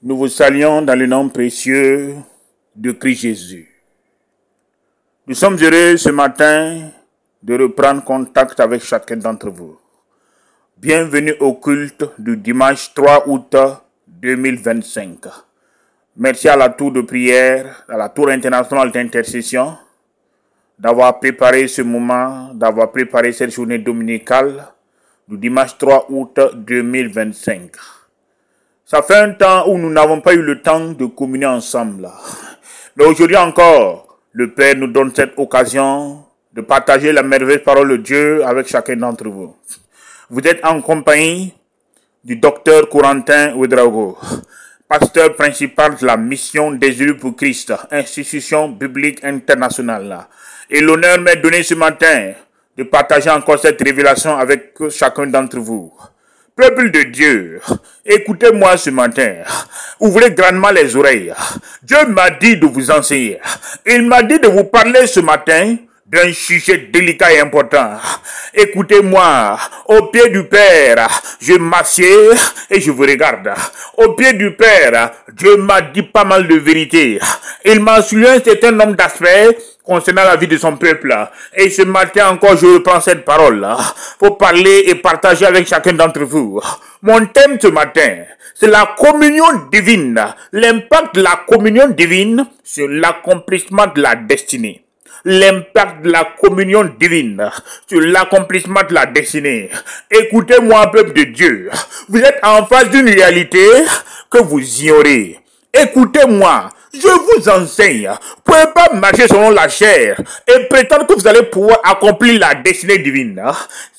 Nous vous saluons dans le nom précieux de Christ Jésus. Nous sommes heureux ce matin de reprendre contact avec chacun d'entre vous. Bienvenue au culte du dimanche 3 août 2025. Merci à la tour de prière, à la tour internationale d'intercession, d'avoir préparé ce moment, d'avoir préparé cette journée dominicale du dimanche 3 août 2025. Ça fait un temps où nous n'avons pas eu le temps de communier ensemble. Mais aujourd'hui encore, le Père nous donne cette occasion de partager la merveilleuse parole de Dieu avec chacun d'entre vous. Vous êtes en compagnie du docteur Corentin Ouedraogo, pasteur principal de la mission des élus pour Christ, institution biblique internationale. Et l'honneur m'est donné ce matin de partager encore cette révélation avec chacun d'entre vous. Peuple de Dieu, écoutez-moi ce matin, ouvrez grandement les oreilles. Dieu m'a dit de vous enseigner. Il m'a dit de vous parler ce matin d'un sujet délicat et important. Écoutez-moi, au pied du Père, je m'assieds et je vous regarde. Au pied du Père, Dieu m'a dit pas mal de vérités. Il m'a souligné un certain nombre d'aspects concernant la vie de son peuple. Et ce matin encore, je reprends cette parole pour parler et partager avec chacun d'entre vous. Mon thème ce matin, c'est la communion divine. L'impact de la communion divine sur l'accomplissement de la destinée. L'impact de la communion divine sur l'accomplissement de la destinée. Écoutez-moi, peuple de Dieu. Vous êtes en face d'une réalité que vous ignorez. Écoutez-moi. Je vous enseigne. Vous ne pouvez pas marcher selon la chair et prétendre que vous allez pouvoir accomplir la destinée divine.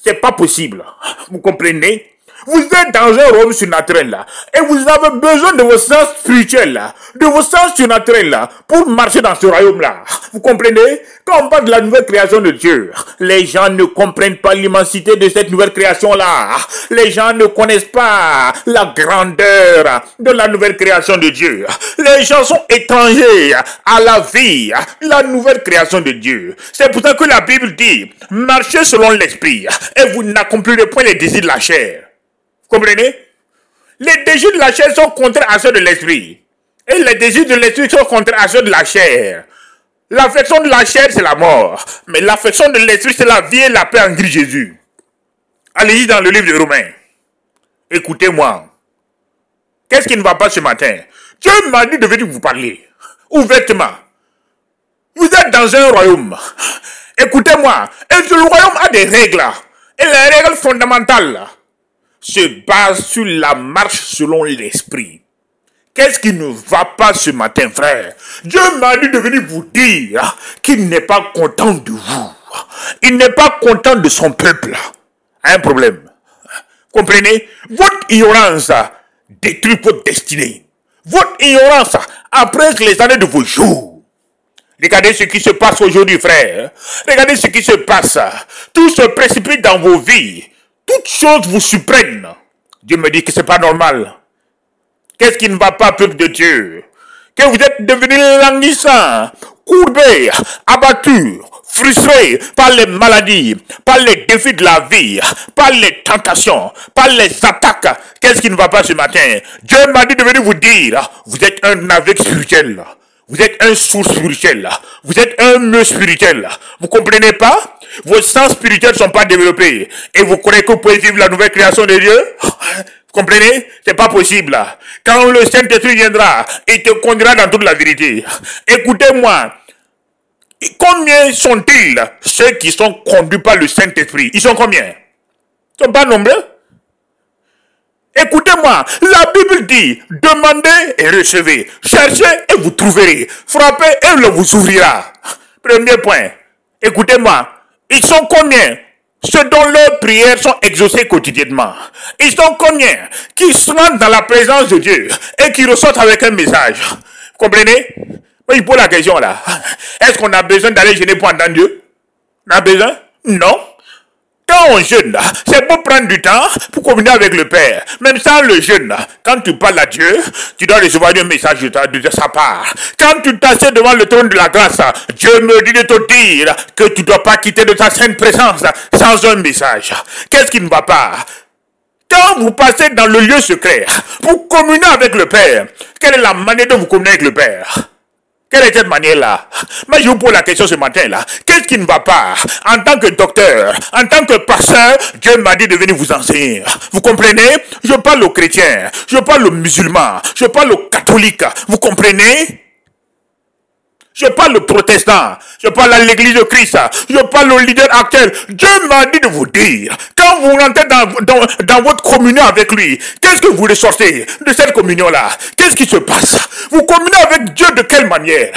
C'est pas possible. Vous comprenez? Vous êtes dans un royaume surnaturel et vous avez besoin de vos sens spirituels, de vos sens surnaturels pour marcher dans ce royaume-là. Vous comprenez? Quand on parle de la nouvelle création de Dieu, les gens ne comprennent pas l'immensité de cette nouvelle création-là. Les gens ne connaissent pas la grandeur de la nouvelle création de Dieu. Les gens sont étrangers à la vie, la nouvelle création de Dieu. C'est pour ça que la Bible dit, marchez selon l'esprit et vous n'accomplirez point les désirs de la chair. Comprenez? Les désirs de la chair sont contraires à ceux de l'esprit. Et les désirs de l'esprit sont contraires à ceux de la chair. L'affection de la chair, c'est la mort. Mais l'affection de l'esprit, c'est la vie et la paix en Christ Jésus. Allez-y dans le livre de Romains. Écoutez-moi. Qu'est-ce qui ne va pas ce matin? Dieu m'a dit de venir vous parler. Ouvertement. Vous êtes dans un royaume. Écoutez-moi. Et le royaume a des règles. Et les règles fondamentales se base sur la marche selon l'esprit. Qu'est-ce qui ne va pas ce matin, frère? Dieu m'a dit de venir vous dire qu'il n'est pas content de vous. Il n'est pas content de son peuple. Un problème. Comprenez? Votre ignorance détruit votre destinée. Votre ignorance après les années de vos jours. Regardez ce qui se passe aujourd'hui, frère. Regardez ce qui se passe. Tout se précipite dans vos vies. Toutes choses vous surprennent. Dieu me dit que c'est pas normal. Qu'est-ce qui ne va pas, peuple de Dieu? Que vous êtes devenus languissants, courbés, abattus, frustrés par les maladies, par les défis de la vie, par les tentations, par les attaques. Qu'est-ce qui ne va pas ce matin? Dieu m'a dit de venir vous dire, vous êtes un aveugle spirituel. Vous êtes un sourd spirituel. Vous êtes un muet spirituel. Vous comprenez pas? Vos sens spirituels ne sont pas développés. Et vous croyez que vous pouvez vivre la nouvelle création de Dieu? Vous comprenez? C'est pas possible. Quand le Saint-Esprit viendra, il te conduira dans toute la vérité. Écoutez-moi. Combien sont-ils ceux qui sont conduits par le Saint-Esprit? Ils sont combien? Ils ne sont pas nombreux? Écoutez-moi, la Bible dit, demandez et recevez, cherchez et vous trouverez, frappez et il vous ouvrira. Premier point, écoutez-moi, ils sont combien? Ceux dont leurs prières sont exaucées quotidiennement. Ils sont combien? Qui se rendent dans la présence de Dieu et qui ressortent avec un message. Vous comprenez? Il pose la question là. Est-ce qu'on a besoin d'aller jeûner pour entendre Dieu? On a besoin? Non. Quand on jeûne, c'est pour prendre du temps pour communier avec le Père. Même sans le jeûne, quand tu parles à Dieu, tu dois recevoir un message de sa part. Quand tu t'assieds devant le trône de la grâce, Dieu me dit de te dire que tu ne dois pas quitter de ta sainte présence sans un message. Qu'est-ce qui ne va pas? Quand vous passez dans le lieu secret pour communier avec le Père, quelle est la manière dont vous communiez avec le Père? Quelle est cette manière-là? Moi, je vous pose la question ce matin-là. Qu'est-ce qui ne va pas? En tant que docteur, en tant que pasteur, Dieu m'a dit de venir vous enseigner. Vous comprenez? Je parle aux chrétiens, je parle aux musulmans, je parle aux catholiques. Vous comprenez? Je parle aux protestants, je parle à l'église de Christ, je parle aux leaders actuels. Dieu m'a dit de vous dire, quand vous rentrez dans votre communion avec lui, qu'est-ce que vous ressortez de cette communion-là? Qu'est-ce qui se passe? Vous communiez avec Dieu de quelle manière?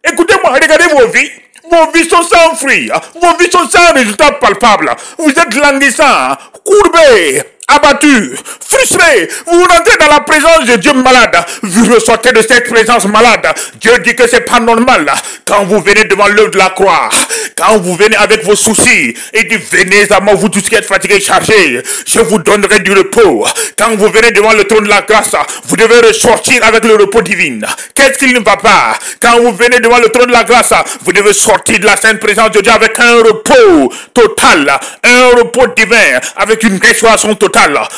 Écoutez-moi, regardez vos vies. Vos vies sont sans fruits, vos vies sont sans résultats palpables. Vous êtes languissants, courbés, abattus, frustrés. Vous rentrez dans la présence de Dieu malade. Vous ressortez de cette présence malade. Dieu dit que c'est pas normal. Quand vous venez devant l'œuvre de la croix, quand vous venez avec vos soucis, et dit venez à moi vous tous qui êtes fatigués et chargés, je vous donnerai du repos. Quand vous venez devant le trône de la grâce, vous devez ressortir avec le repos divin. Qu'est-ce qu'il ne va pas? Quand vous venez devant le trône de la grâce, vous devez sortir de la sainte présence de Dieu avec un repos total, un repos divin, avec une restauration totale.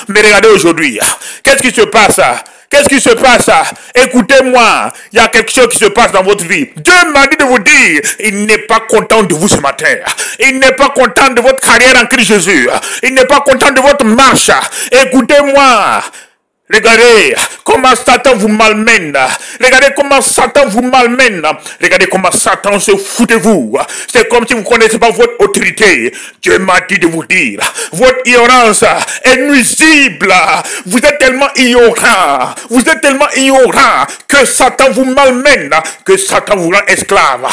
Mais regardez aujourd'hui, qu'est-ce qui se passe? Qu'est-ce qui se passe? Écoutez-moi, il y a quelque chose qui se passe dans votre vie. Dieu m'a dit de vous dire, il n'est pas content de vous ce matin. Il n'est pas content de votre carrière en Christ Jésus. Il n'est pas content de votre marche. Écoutez-moi. Regardez comment Satan vous malmène. Regardez comment Satan vous malmène. Regardez comment Satan se fout de vous. C'est comme si vous ne connaissez pas votre autorité. Dieu m'a dit de vous dire, votre ignorance est nuisible. Vous êtes tellement ignorant. Vous êtes tellement ignorant que Satan vous malmène, que Satan vous rend esclave.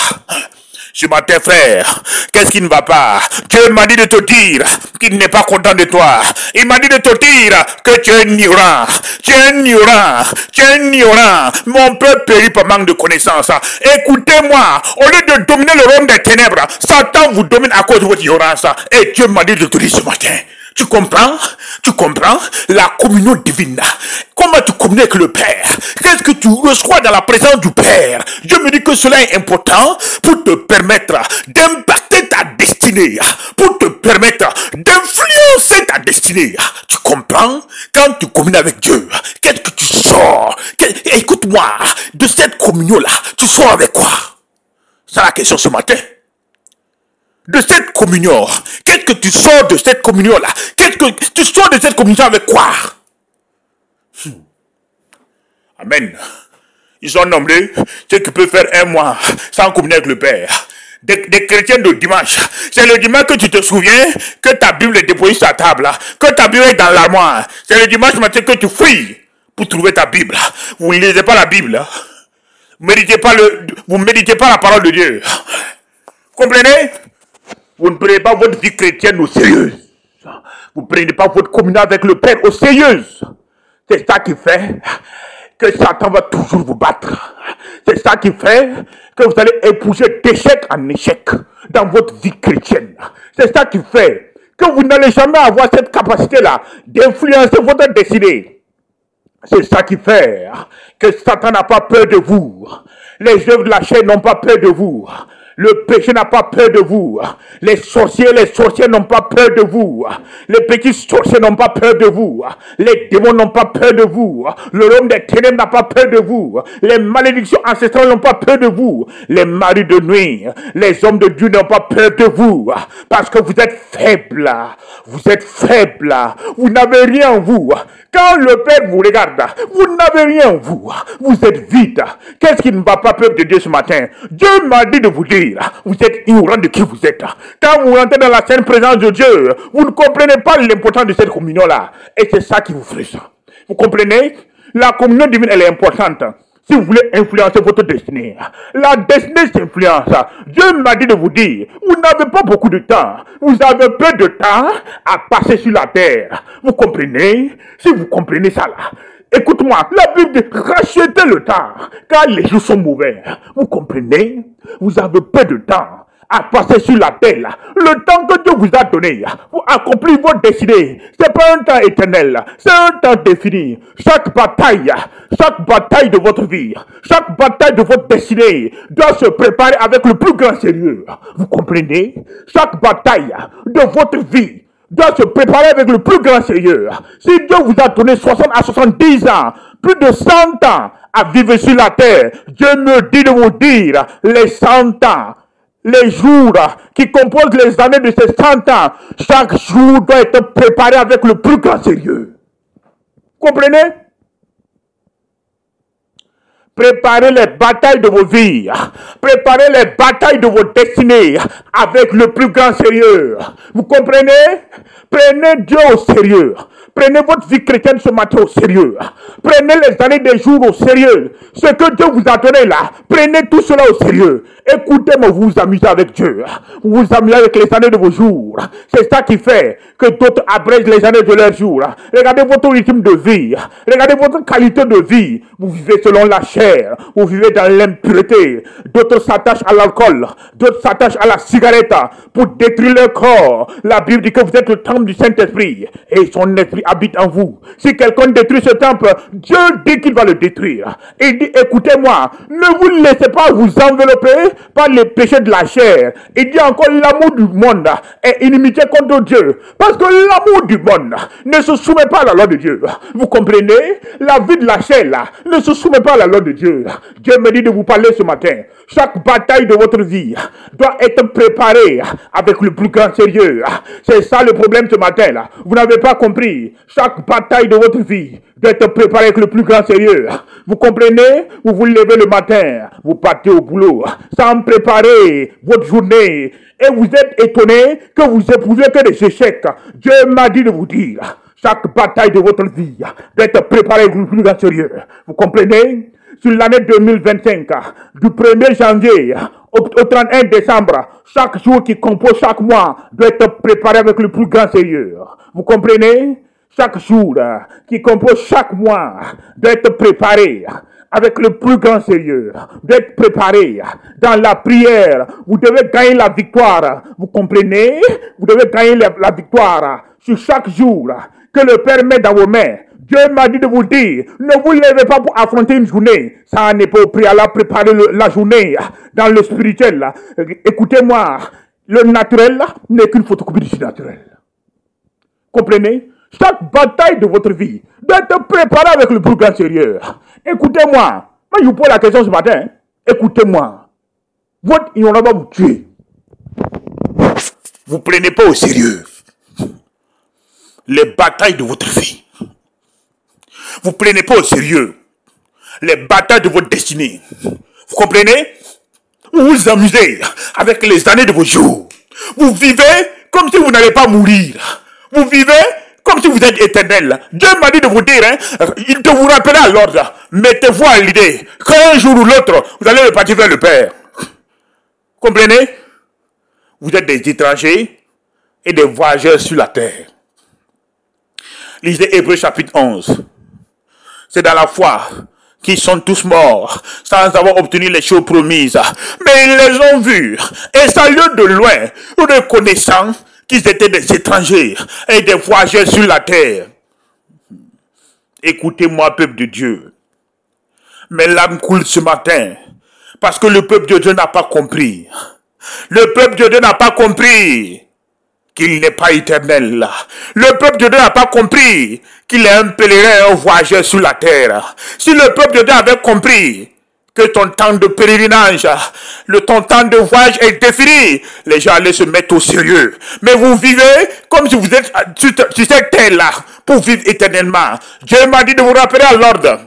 Ce matin, frère, qu'est-ce qui ne va pas? Dieu m'a dit de te dire qu'il n'est pas content de toi. Il m'a dit de te dire que tu es ignorant. Tu es ignorant. Tu es ignorant. Mon peuple périt par manque de connaissance. Écoutez-moi, au lieu de dominer le royaume des ténèbres, Satan vous domine à cause de votre ignorance. Et Dieu m'a dit de te dire ce matin. Tu comprends? Tu comprends? La communion divine. Comment tu communies avec le Père? Qu'est-ce que tu reçois dans la présence du Père? Dieu me dit que cela est important pour te permettre d'impacter ta destinée, pour te permettre d'influencer ta destinée. Tu comprends? Quand tu communies avec Dieu, qu'est-ce que tu sors? Écoute-moi, de cette communion-là, tu sors avec quoi? C'est la question ce matin. De cette communion, qu'est-ce que tu sors de cette communion-là? Qu'est-ce que tu sors de cette communion avec quoi? Amen. Ils sont nombreux, ceux qui peuvent faire un mois sans communier avec le Père. Des chrétiens de dimanche. C'est le dimanche que tu te souviens que ta Bible est déposée sur la table, que ta Bible est dans l'armoire. C'est le dimanche matin que tu fouilles pour trouver ta Bible. Vous ne lisez pas la Bible. Vous ne méditez pas la parole de Dieu. Comprenez? Vous ne prenez pas votre vie chrétienne au sérieux. Vous ne prenez pas votre communion avec le Père au sérieux. C'est ça qui fait que Satan va toujours vous battre. C'est ça qui fait que vous allez épouser d'échec en échec dans votre vie chrétienne. C'est ça qui fait que vous n'allez jamais avoir cette capacité-là d'influencer votre destinée. C'est ça qui fait que Satan n'a pas peur de vous. Les œuvres de la chair n'ont pas peur de vous. Le péché n'a pas peur de vous. Les sorciers n'ont pas peur de vous. Les petits sorciers n'ont pas peur de vous. Les démons n'ont pas peur de vous. Le royaume des ténèbres n'a pas peur de vous. Les malédictions ancestrales n'ont pas peur de vous. Les maris de nuit, les hommes de Dieu n'ont pas peur de vous. Parce que vous êtes faibles. Vous êtes faibles. Vous n'avez rien en vous. Quand le Père vous regarde, vous n'avez rien en vous. Vous êtes vide. Qu'est-ce qui ne va pas, peuple de Dieu, ce matin? Dieu m'a dit de vous dire, vous êtes ignorant de qui vous êtes. Quand vous rentrez dans la sainte présence de Dieu, vous ne comprenez pas l'importance de cette communion-là. Et c'est ça qui vous frustre. Vous comprenez? La communion divine, elle est importante. Si vous voulez influencer votre destinée, la destinée s'influence. Dieu m'a dit de vous dire, vous n'avez pas beaucoup de temps. Vous avez peu de temps à passer sur la terre. Vous comprenez? Si vous comprenez ça là, écoute-moi, la Bible dit rachetez le temps, car les jours sont mauvais. Vous comprenez? Vous avez peu de temps à passer sur la terre. Le temps que Dieu vous a donné pour accomplir votre destinée, c'est pas un temps éternel, c'est un temps défini. Chaque bataille de votre vie, chaque bataille de votre destinée doit se préparer avec le plus grand sérieux. Vous comprenez? Chaque bataille de votre vie doit se préparer avec le plus grand sérieux. Si Dieu vous a donné 60 à 70 ans, plus de 100 ans à vivre sur la terre, Dieu me dit de vous dire les 100 ans, les jours qui composent les années de ces 100 ans, chaque jour doit être préparé avec le plus grand sérieux. Comprenez? Préparez les batailles de vos vies. Préparez les batailles de vos destinées avec le plus grand sérieux. Vous comprenez? Prenez Dieu au sérieux. Prenez votre vie chrétienne ce matin au sérieux. Prenez les années des jours au sérieux. Ce que Dieu vous a donné là, prenez tout cela au sérieux. Écoutez-moi, vous vous amusez avec Dieu. Vous vous amusez avec les années de vos jours. C'est ça qui fait que d'autres abrègent les années de leurs jours. Regardez votre rythme de vie. Regardez votre qualité de vie. Vous vivez selon la chair. Vous vivez dans l'impureté. D'autres s'attachent à l'alcool. D'autres s'attachent à la cigarette pour détruire leur corps. La Bible dit que vous êtes le temple du Saint-Esprit. Et son esprit habite en vous. Si quelqu'un détruit ce temple, Dieu dit qu'il va le détruire. Il dit, écoutez-moi, ne vous laissez pas vous envelopper par les péchés de la chair. Il dit encore, l'amour du monde est inimitié contre Dieu. Parce que l'amour du monde ne se soumet pas à la loi de Dieu. Vous comprenez? La vie de la chair là ne se soumet pas à la loi de Dieu. Dieu me dit de vous parler ce matin. Chaque bataille de votre vie doit être préparée avec le plus grand sérieux. C'est ça le problème ce matin là. Vous n'avez pas compris. Chaque bataille de votre vie doit être préparée avec le plus grand sérieux. Vous comprenez? Vous vous levez le matin, vous partez au boulot sans préparer votre journée et vous êtes étonné que vous éprouvez que des échecs. Dieu m'a dit de vous dire, chaque bataille de votre vie doit être préparée avec le plus grand sérieux. Vous comprenez? Sur l'année 2025, du 1er janvier au 31 décembre, chaque jour qui compose chaque mois doit être préparé avec le plus grand sérieux. Vous comprenez? Chaque jour qui compose chaque mois doit être préparé avec le plus grand sérieux, doit être préparé dans la prière. Vous devez gagner la victoire. Vous comprenez? Vous devez gagner la victoire sur chaque jour que le Père met dans vos mains. Dieu m'a dit de vous dire, ne vous levez pas pour affronter une journée. Ça n'est pas au préalable préparer la journée dans le spirituel. Écoutez-moi, le naturel n'est qu'une photocopie du surnaturel. Comprenez? Chaque bataille de votre vie doit être préparée avec le plus grand sérieux. Écoutez-moi. Moi, je vous pose la question ce matin. Écoutez-moi. Votre ignorance va vous tuer. Vous ne prenez pas au sérieux les batailles de votre vie. Vous ne prenez pas au sérieux les batailles de votre destinée. Vous comprenez? Vous vous amusez avec les années de vos jours. Vous vivez comme si vous n'allez pas mourir. Vous vivez comme si vous êtes éternel. Dieu m'a dit de vous dire, il te vous rappellera à l'ordre. Mettez-vous à l'idée qu'un jour ou l'autre, vous allez repartir vers le Père. Comprenez? Vous êtes des étrangers et des voyageurs sur la terre. Lisez Hébreux chapitre 11. C'est dans la foi qu'ils sont tous morts sans avoir obtenu les choses promises. Mais ils les ont vus et saluant de loin, reconnaissant qu'ils étaient des étrangers et des voyageurs sur la terre. Écoutez-moi, peuple de Dieu. Mes larmes coulent ce matin parce que le peuple de Dieu n'a pas compris. Le peuple de Dieu n'a pas compris qu'il n'est pas éternel. Le peuple de Dieu n'a pas compris qu'il est un pèlerin, un voyageur sur la terre. Si le peuple de Dieu avait compris que ton temps de pèlerinage, ton temps de voyage est défini, les gens allaient se mettre au sérieux. Mais vous vivez comme si vous êtes sur cette terre-là pour vivre éternellement. Dieu m'a dit de vous rappeler à l'ordre.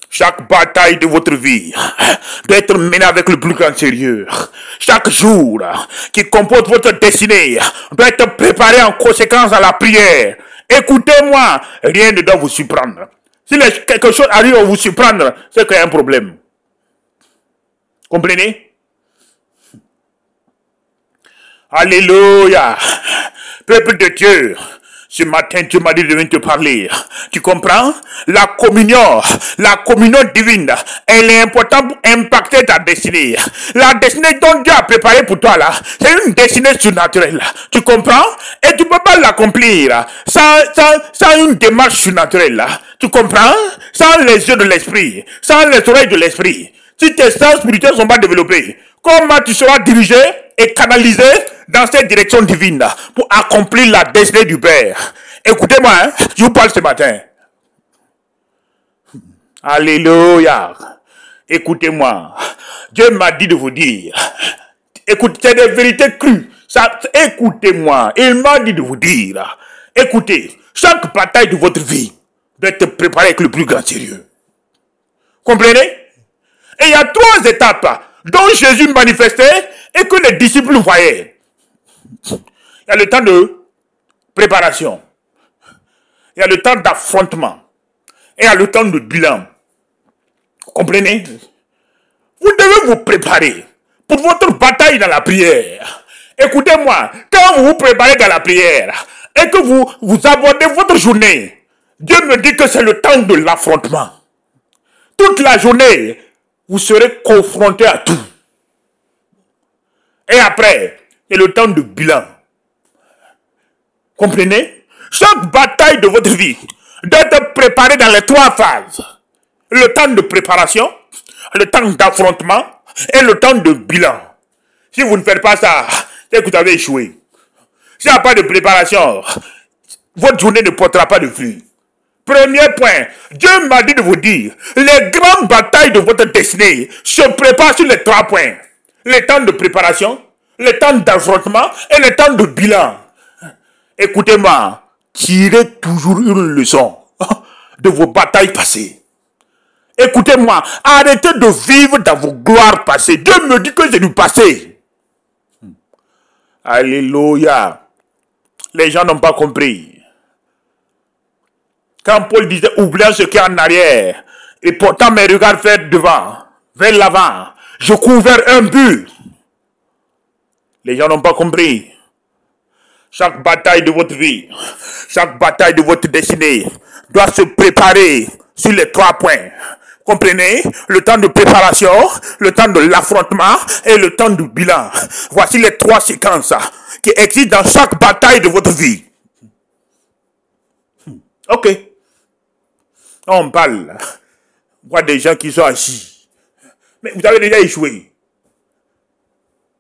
Chaque bataille de votre vie doit être menée avec le plus grand sérieux. Chaque jour qui compose votre destinée doit être préparé en conséquence à la prière. Écoutez-moi, rien ne doit vous surprendre. Si quelque chose arrive à vous surprendre, c'est qu'il y a un problème. Comprenez? Alléluia. Peuple de Dieu, ce matin, Dieu m'a dit de venir te parler. Tu comprends? La communion divine, elle est importante pour impacter ta destinée. La destinée dont Dieu a préparé pour toi là, c'est une destinée surnaturelle. Tu comprends? Et tu ne peux pas l'accomplir sans une démarche surnaturelle. Tu comprends? Sans les yeux de l'esprit, sans les oreilles de l'esprit. Si tes sens spirituels ne sont pas développés, comment tu seras dirigé et canalisé dans cette direction divine pour accomplir la destinée du Père. Écoutez-moi, hein, je vous parle ce matin. Alléluia. Écoutez-moi. Dieu m'a dit de vous dire. Écoutez, c'est des vérités crues. Écoutez-moi. Il m'a dit de vous dire. Écoutez, chaque bataille de votre vie doit être préparée avec le plus grand sérieux. Comprenez? Et il y a 3 étapes dont Jésus manifestait et que les disciples voyaient. Il y a le temps de préparation. Il y a le temps d'affrontement. Et il y a le temps de bilan. Vous comprenez? Vous devez vous préparer pour votre bataille dans la prière. Écoutez-moi, quand vous vous préparez dans la prière et que vous abordez votre journée, Dieu me dit que c'est le temps de l'affrontement. Toute la journée, vous serez confronté à tout. Et après, c'est le temps de bilan. Comprenez? Chaque bataille de votre vie doit être préparée dans les 3 phases. Le temps de préparation, le temps d'affrontement et le temps de bilan. Si vous ne faites pas ça, c'est que vous avez échoué. S'il n'y a pas de préparation, votre journée ne portera pas de fruits. Premier point, Dieu m'a dit de vous dire, les grandes batailles de votre destinée se préparent sur les 3 points. Le temps de préparation, le temps d'affrontement et le temps de bilan. Écoutez-moi, tirez toujours une leçon de vos batailles passées. Écoutez-moi, arrêtez de vivre dans vos gloires passées. Dieu me dit que c'est du passé. Alléluia. Les gens n'ont pas compris. Quand Paul disait, oubliant ce qui est en arrière, et portant mes regards vers devant, vers l'avant, je cours vers un but. Les gens n'ont pas compris. Chaque bataille de votre vie, chaque bataille de votre destinée doit se préparer sur les 3 points. Comprenez? Le temps de préparation, le temps de l'affrontement et le temps du bilan. Voici les 3 séquences qui existent dans chaque bataille de votre vie. Ok. On parle. On voit des gens qui sont assis. Mais vous avez déjà échoué.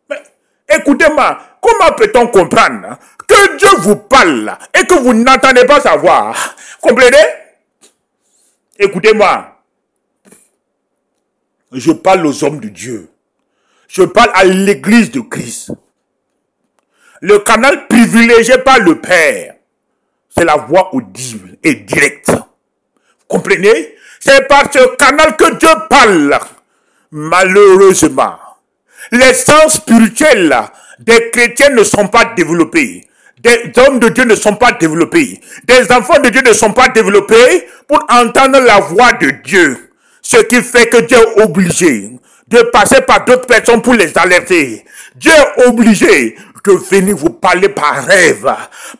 Mais écoutez-moi, comment peut-on comprendre que Dieu vous parle et que vous n'entendez pas sa voix? Comprenez? Écoutez-moi. Je parle aux hommes de Dieu. Je parle à l'église de Christ. Le canal privilégié par le Père, c'est la voix audible et directe. Comprenez? C'est par ce canal que Dieu parle. Malheureusement, les sens spirituels des chrétiens ne sont pas développés. Des hommes de Dieu ne sont pas développés. Des enfants de Dieu ne sont pas développés pour entendre la voix de Dieu. Ce qui fait que Dieu est obligé de passer par d'autres personnes pour les alerter. Dieu est obligé de venir vous parler par rêve,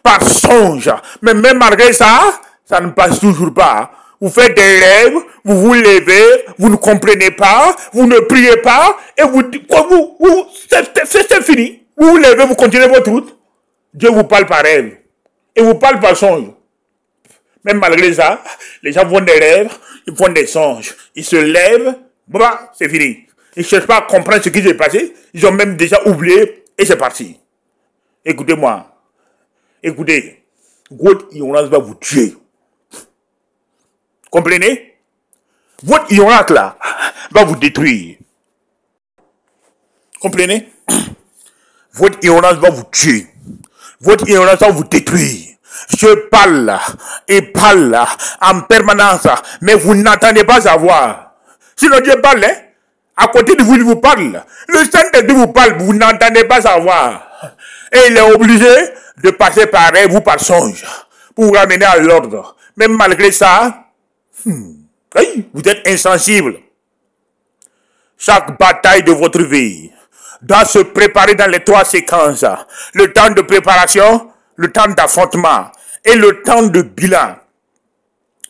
par songe. Mais même malgré ça, ça ne passe toujours pas. Vous faites des rêves, vous vous levez, vous ne comprenez pas, vous ne priez pas, et c'est fini. Vous vous levez, vous continuez votre route. Dieu vous parle par rêve. Et vous parle par songe. Même malgré ça, les gens font des rêves, ils font des songes. Ils se lèvent, bah, c'est fini. Ils ne cherchent pas à comprendre ce qui s'est passé. Ils ont même déjà oublié et c'est parti. Écoutez-moi. Écoutez. Votre ignorance va vous tuer. Comprenez? Votre ignorance là va vous détruire. Comprenez? Votre ignorance va vous tuer. Votre ignorance va vous détruire. Je parle et parle en permanence, mais vous n'entendez pas sa voix. Sinon Dieu parle, hein? À côté de vous, il vous parle. Le Saint-Esprit vous parle, vous n'entendez pas sa voix. Et il est obligé de passer par rêve ou par songe pour vous ramener à l'ordre. Même malgré ça, vous êtes insensible. Chaque bataille de votre vie doit se préparer dans les 3 séquences. Le temps de préparation, le temps d'affrontement et le temps de bilan.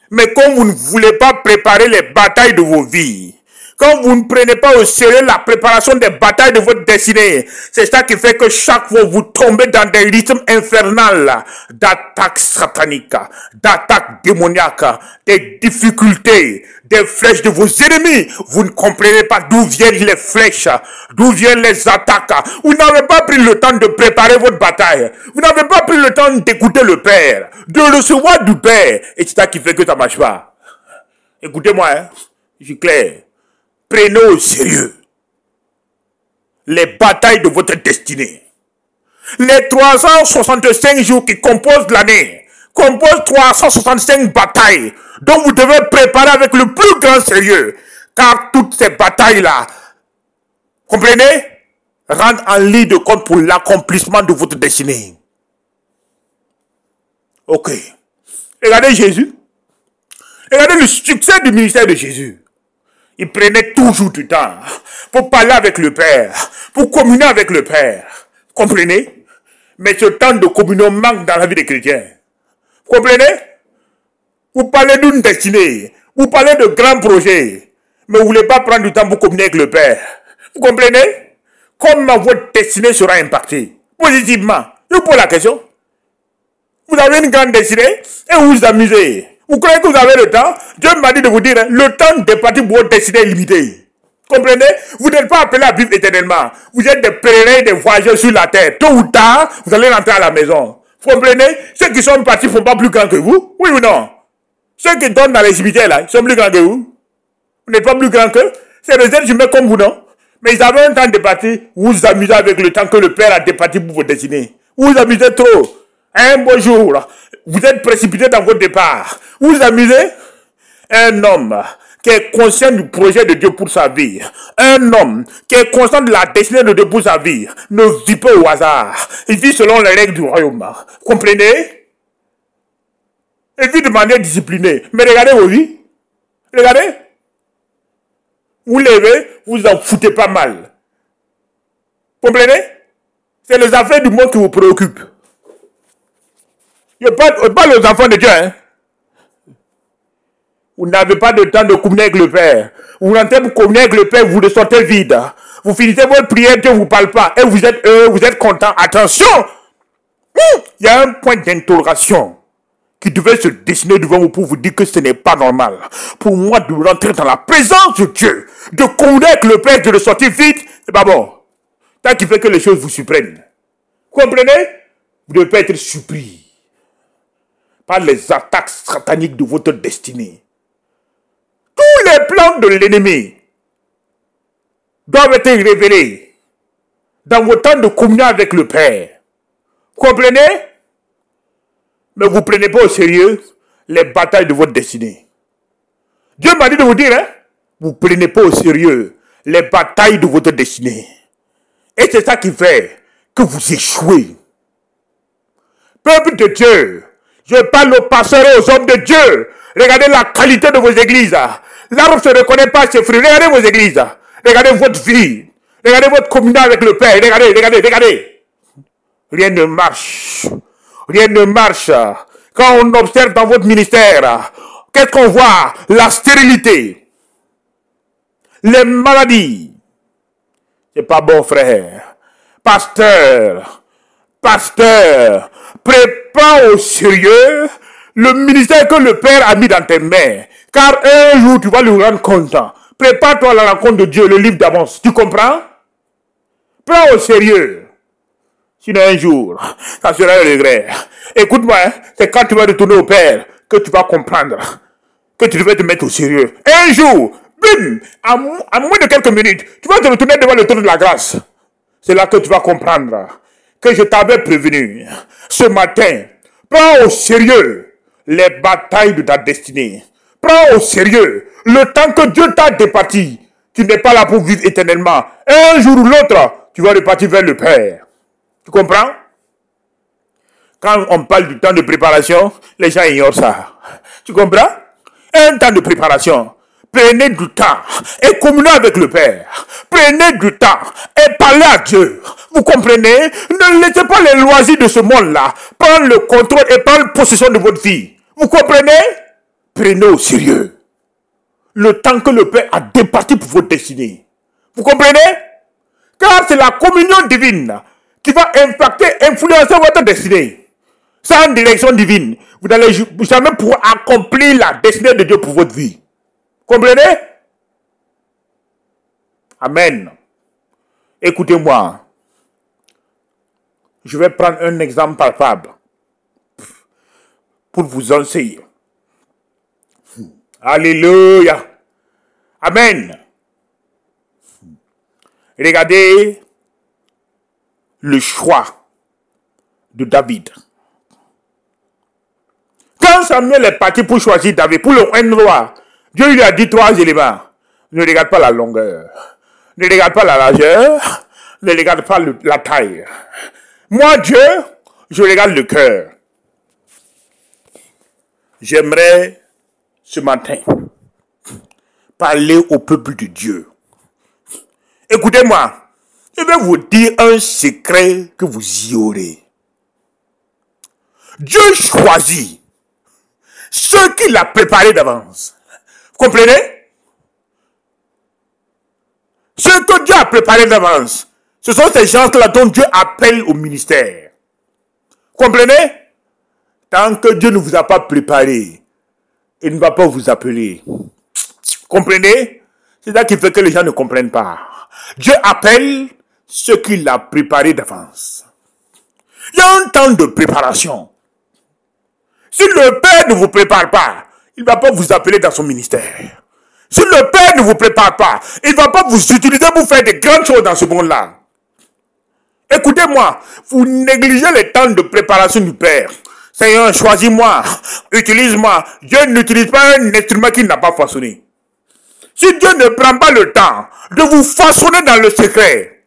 Mais comme vous ne voulez pas préparer les batailles de vos vies, Quand vous ne prenez pas au sérieux la préparation des batailles de votre destinée, c'est ça qui fait que chaque fois vous tombez dans des rythmes infernales d'attaques sataniques, d'attaques démoniaques, des difficultés, des flèches de vos ennemis. Vous ne comprenez pas d'où viennent les flèches, d'où viennent les attaques. Vous n'avez pas pris le temps de préparer votre bataille. Vous n'avez pas pris le temps d'écouter le Père, de recevoir du Père. Et c'est ça qui fait que ça ne marche pas. Écoutez-moi, hein, je suis clair. Prenez au sérieux les batailles de votre destinée. Les 365 jours qui composent l'année composent 365 batailles dont vous devez préparer avec le plus grand sérieux. Car toutes ces batailles-là, comprenez, rendent en ligne de compte pour l'accomplissement de votre destinée. Ok. Regardez Jésus. Regardez le succès du ministère de Jésus. Il prenait toujours du temps pour parler avec le Père, pour communier avec le Père. Comprenez? Mais ce temps de communion manque dans la vie des chrétiens. Vous comprenez? Vous parlez d'une destinée, vous parlez de grands projets, mais vous ne voulez pas prendre du temps pour communier avec le Père. Vous comprenez? Comment votre destinée sera impactée? Positivement. Je vous pose la question. Vous avez une grande destinée et vous vous amusez. Vous croyez que vous avez le temps? Dieu m'a dit de vous dire, le temps de partir pour votre destinée est limité. Comprenez? Vous n'êtes pas appelés à vivre éternellement. Vous êtes des pèlerins, des voyageurs sur la terre. Tôt ou tard, vous allez rentrer à la maison. Vous comprenez? Ceux qui sont partis ne sont pas plus grands que vous? Oui ou non? Ceux qui donnent dans les cimetières là, ils sont plus grands que vous? Vous n'êêtes pas plus grands qu'eux? C'est des êtres humains comme vous, non? Mais ils avaient un temps de partir. Vous vous amusez avec le temps que le Père a départi pour votre destinée. Vous vous amusez trop. Un beau jour, vous êtes précipité dans votre départ. Vous vous amusez? Un homme qui est conscient du projet de Dieu pour sa vie, un homme qui est conscient de la destinée de Dieu pour sa vie, ne vit pas au hasard. Il vit selon les règles du royaume. Comprenez? Il vit de manière disciplinée. Mais regardez vos vies. Regardez. Vous levez, vous en foutez pas mal. Comprenez? C'est les affaires du monde qui vous préoccupent. Je parle aux enfants de Dieu. Hein? Vous n'avez pas de temps de communier avec le Père. Vous rentrez pour communier avec le Père, vous le sortez vide. Vous finissez votre prière, Dieu ne vous parle pas. Et vous êtes heureux, vous êtes content. Attention! Il y a un point d'interrogation qui devait se dessiner devant vous pour vous dire que ce n'est pas normal. Pour moi, de rentrer dans la présence de Dieu, de communier avec le Père, de le sortir vite, c'est pas bon. Tant qu'il fait que les choses vous surprennent. Comprenez? Vous ne devez pas être surpris par les attaques sataniques de votre destinée. Tous les plans de l'ennemi doivent être révélés dans vos temps de communion avec le Père. Comprenez? Mais vous ne prenez pas au sérieux les batailles de votre destinée. Dieu m'a dit de vous dire, hein, vous ne prenez pas au sérieux les batailles de votre destinée. Et c'est ça qui fait que vous échouez. Peuple de Dieu, je parle aux pasteurs et aux hommes de Dieu. Regardez la qualité de vos églises. L'arbre ne se reconnaît pas ses fruits. Regardez vos églises. Regardez votre vie. Regardez votre communion avec le Père. Regardez. Rien ne marche. Rien ne marche. Quand on observe dans votre ministère, qu'est-ce qu'on voit? La stérilité. Les maladies. C'est pas bon, frère. Pasteur, prépare au sérieux le ministère que le Père a mis dans tes mains. Car un jour, tu vas lui rendre compte. Prépare-toi à la rencontre de Dieu, le livre d'avance. Tu comprends? Prends au sérieux. Sinon, un jour, ça sera un regret. Écoute-moi, hein, c'est quand tu vas retourner au Père que tu vas comprendre que tu devais te mettre au sérieux. Un jour, bim, à moins de quelques minutes, tu vas te retourner devant le trône de la grâce. C'est là que tu vas comprendre que je t'avais prévenu. Ce matin, prends au sérieux les batailles de ta destinée. Prends au sérieux le temps que Dieu t'a départi. Tu n'es pas là pour vivre éternellement. Un jour ou l'autre, tu vas repartir vers le Père. Tu comprends? Quand on parle du temps de préparation, les gens ignorent ça. Tu comprends? Un temps de préparation. Prenez du temps et communiez avec le Père. Prenez du temps et parlez à Dieu. Vous comprenez? Ne laissez pas les loisirs de ce monde-là prendre le contrôle et prendre possession de votre vie. Vous comprenez? Prenez au sérieux le temps que le Père a départi pour votre destinée. Vous comprenez? Car c'est la communion divine qui va impacter, influencer votre destinée. Sans direction divine, vous n'allez jamais pouvoir accomplir la destinée de Dieu pour votre vie. Comprenez? Amen. Écoutez-moi. Je vais prendre un exemple palpable pour vous enseigner. Alléluia. Amen. Regardez le choix de David. Quand Samuel est parti pour choisir David, pour le roi, Dieu lui a dit 3 éléments. Ne regarde pas la longueur, ne regarde pas la largeur, ne regarde pas la taille. Moi, Dieu, je regarde le cœur. J'aimerais ce matin parler au peuple de Dieu. Écoutez-moi, je vais vous dire un secret que vous ignorez. Dieu choisit ceux qu'il a préparés d'avance. Vous comprenez? Ceux que Dieu a préparés d'avance, ce sont ces gens-là dont Dieu appelle au ministère. Vous comprenez? Tant que Dieu ne vous a pas préparé, il ne va pas vous appeler. Comprenez? C'est ça qui fait que les gens ne comprennent pas. Dieu appelle ceux qu'il a préparés d'avance. Il y a un temps de préparation. Si le Père ne vous prépare pas, il ne va pas vous appeler dans son ministère. Si le Père ne vous prépare pas, il ne va pas vous utiliser pour faire de grandes choses dans ce monde-là. Écoutez-moi, vous négligez les temps de préparation du Père. Seigneur, choisis-moi, utilise-moi. Dieu n'utilise pas un instrument qu'il n'a pas façonné. Si Dieu ne prend pas le temps de vous façonner dans le secret,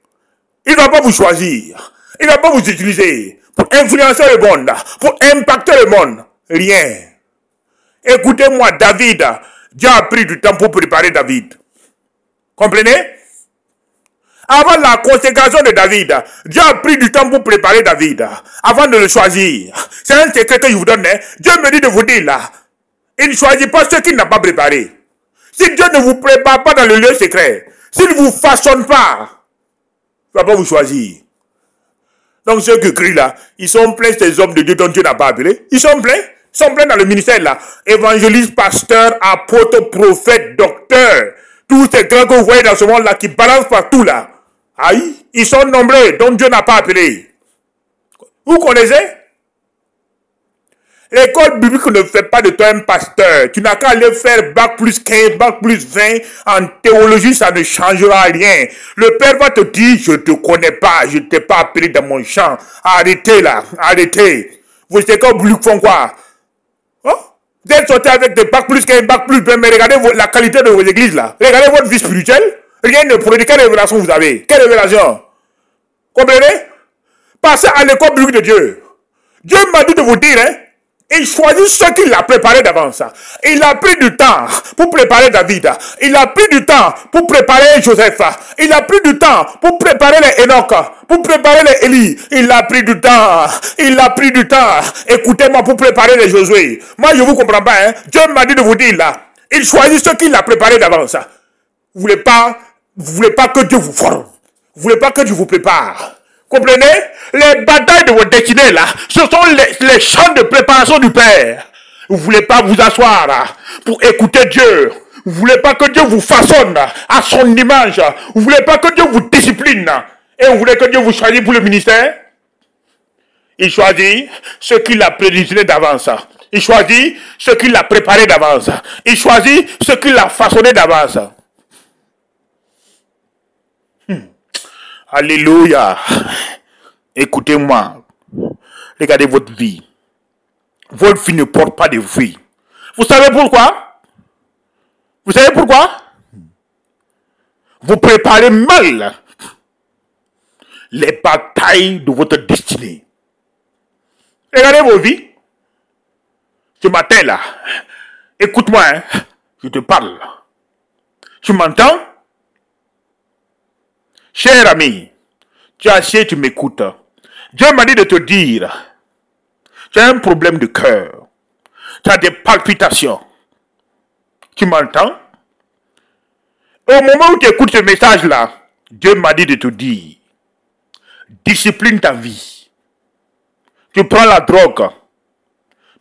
il ne va pas vous choisir. Il ne va pas vous utiliser pour influencer le monde, pour impacter le monde. Rien. Écoutez-moi, David, Dieu a pris du temps pour préparer David. Comprenez? Avant la consécration de David, Dieu a pris du temps pour préparer David, avant de le choisir. C'est un secret que je vous donne. Dieu me dit de vous dire là, il ne choisit pas ceux qu'il n'a pas préparés. Si Dieu ne vous prépare pas dans le lieu secret, s'il ne vous façonne pas, il ne va pas vous choisir. Donc ceux qui crient là, ils sont pleins ces hommes de Dieu dont Dieu n'a pas appelé. Ils sont pleins dans le ministère là. Évangéliste, pasteur, apôtre, prophète, docteur. Tous ces grands que vous voyez dans ce monde là qui balancent partout là. Aïe, ils sont nombreux dont Dieu n'a pas appelé. Vous connaissez? L'école biblique ne fait pas de toi un pasteur. Tu n'as qu'à aller faire bac plus 15, bac plus 20. En théologie, ça ne changera rien. Le Père va te dire, je ne te connais pas, je ne t'ai pas appelé dans mon champ. Arrêtez là, arrêtez. Vous savez que vous font quoi? Oh? Vous êtes sortis avec des bac plus 15, bac plus 20, mais regardez la qualité de vos églises là. Regardez votre vie spirituelle. Rien ne produit. Quelle révélation vous avez? Quelle révélation? Comprenez? Passez à l'école biblique de Dieu. Dieu m'a dit de vous dire, hein, il choisit ceux qu'il a préparés d'avance. Il a pris du temps pour préparer David. Il a pris du temps pour préparer Joseph. Il a pris du temps pour préparer les Enoch, pour préparer les Élie. Il a pris du temps. Il a pris du temps. Écoutez-moi, pour préparer les Josué. Moi, je ne vous comprends pas. Hein. Dieu m'a dit de vous dire là. Il choisit ceux qu'il a préparés d'avance. Vous voulez pas que Dieu vous forme. Vous voulez pas que Dieu vous prépare. Comprenez? Les batailles de votre destinée là, ce sont les champs de préparation du Père. Vous voulez pas vous asseoir là, pour écouter Dieu. Vous voulez pas que Dieu vous façonne à son image. Vous voulez pas que Dieu vous discipline. Et vous voulez que Dieu vous choisisse pour le ministère. Il choisit ceux qu'il a prédestiné d'avance. Il choisit ceux qu'il a préparé d'avance. Il choisit ceux qu'il a façonné d'avance. Alléluia. Écoutez-moi. Regardez votre vie. Votre vie ne porte pas de fruits. Vous savez pourquoi? Vous savez pourquoi? Vous préparez mal les batailles de votre destinée. Regardez vos vies. Ce matin là, écoute-moi, hein, je te parle. Tu m'entends? Cher ami, tu es assis, tu m'écoutes. Dieu m'a dit de te dire, tu as un problème de cœur. Tu as des palpitations. Tu m'entends? Au moment où tu écoutes ce message-là, Dieu m'a dit de te dire, discipline ta vie. Tu prends la drogue.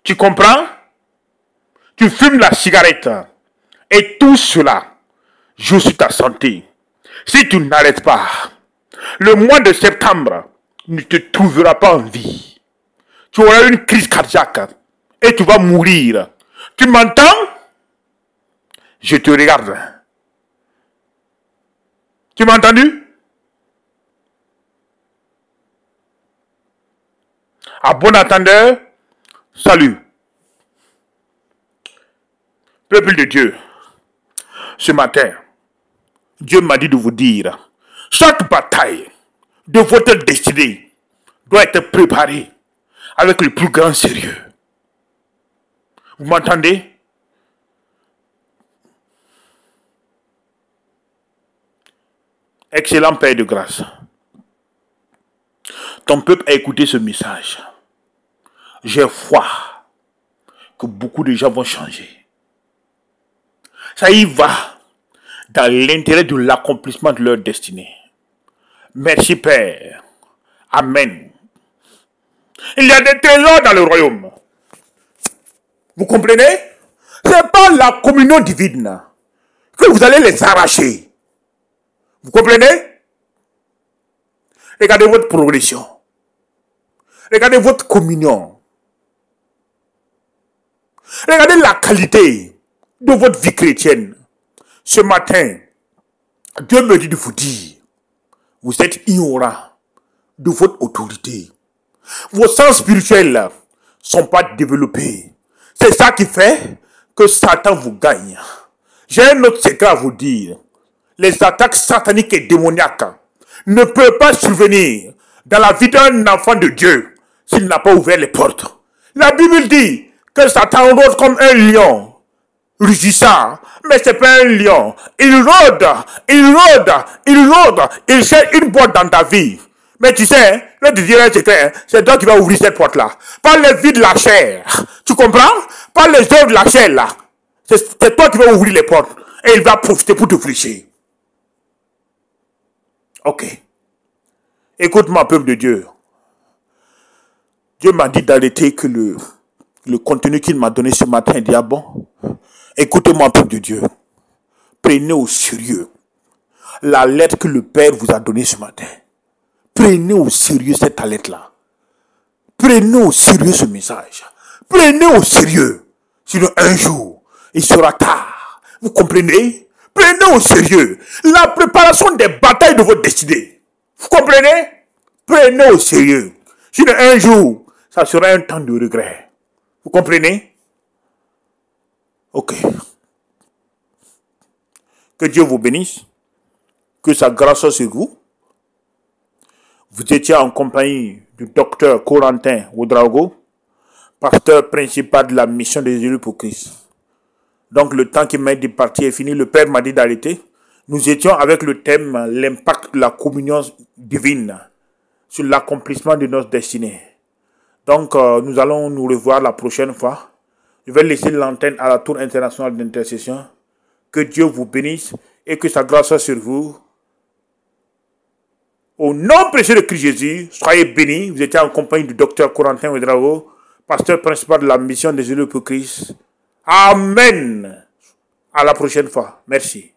Tu comprends? Tu fumes la cigarette. Et tout cela joue sur ta santé. Si tu n'arrêtes pas, le mois de septembre ne te trouvera pas en vie. Tu auras une crise cardiaque et tu vas mourir. Tu m'entends? Je te regarde. Tu m'as entendu? À bon entendeur, salut. Peuple de Dieu, ce matin, Dieu m'a dit de vous dire, chaque bataille de votre destinée doit être préparée avec le plus grand sérieux. Vous m'entendez? Excellent Père de grâce. Ton peuple a écouté ce message. J'ai foi que beaucoup de gens vont changer. Ça y va dans l'intérêt de l'accomplissement de leur destinée. Merci Père. Amen. Il y a des trésors dans le royaume. Vous comprenez? Ce n'est pas la communion divine que vous allez les arracher. Vous comprenez? Regardez votre progression. Regardez votre communion. Regardez la qualité de votre vie chrétienne. Ce matin, Dieu me dit de vous dire, vous êtes ignorant de votre autorité. Vos sens spirituels ne sont pas développés. C'est ça qui fait que Satan vous gagne. J'ai un autre secret à vous dire. Les attaques sataniques et démoniaques ne peuvent pas survenir dans la vie d'un enfant de Dieu s'il n'a pas ouvert les portes. La Bible dit que Satan rôde comme un lion, rugissant, mais ce n'est pas un lion. Il rôde, il cherche une porte dans ta vie. Mais tu sais, je vais te dire un secret, c'est toi qui vas ouvrir cette porte-là. Pas les vies de la chair. Tu comprends? Pas les œuvres de la chair, là. C'est toi qui vas ouvrir les portes. Et il va profiter pour te flécher. Ok. Écoute-moi, peuple de Dieu. Dieu m'a dit d'arrêter que le contenu qu'il m'a donné ce matin est dit, ah bon? Écoutez-moi, peuple de Dieu. Prenez au sérieux la lettre que le Père vous a donnée ce matin. Prenez au sérieux cette lettre-là. Prenez au sérieux ce message. Prenez au sérieux. Sinon, un jour, il sera tard. Vous comprenez? Prenez au sérieux la préparation des batailles de votre destinée. Vous comprenez? Prenez au sérieux. Sinon, un jour, ça sera un temps de regret. Vous comprenez? Ok. Que Dieu vous bénisse. Que sa grâce soit sur vous. Vous étiez en compagnie du docteur Corentin Ouedraogo, pasteur principal de la mission des élus pour Christ. Donc le temps qui m'a dit de partir est fini. Le Père m'a dit d'arrêter. Nous étions avec le thème l'impact de la communion divine sur l'accomplissement de notre destinée. Donc nous allons nous revoir la prochaine fois. Je vais laisser l'antenne à la Tour internationale d'intercession. Que Dieu vous bénisse et que sa grâce soit sur vous. Au nom précieux de Christ Jésus, soyez bénis. Vous étiez en compagnie du docteur Corentin Ouedraogo, pasteur principal de la mission des élus pour Christ. Amen. À la prochaine fois. Merci.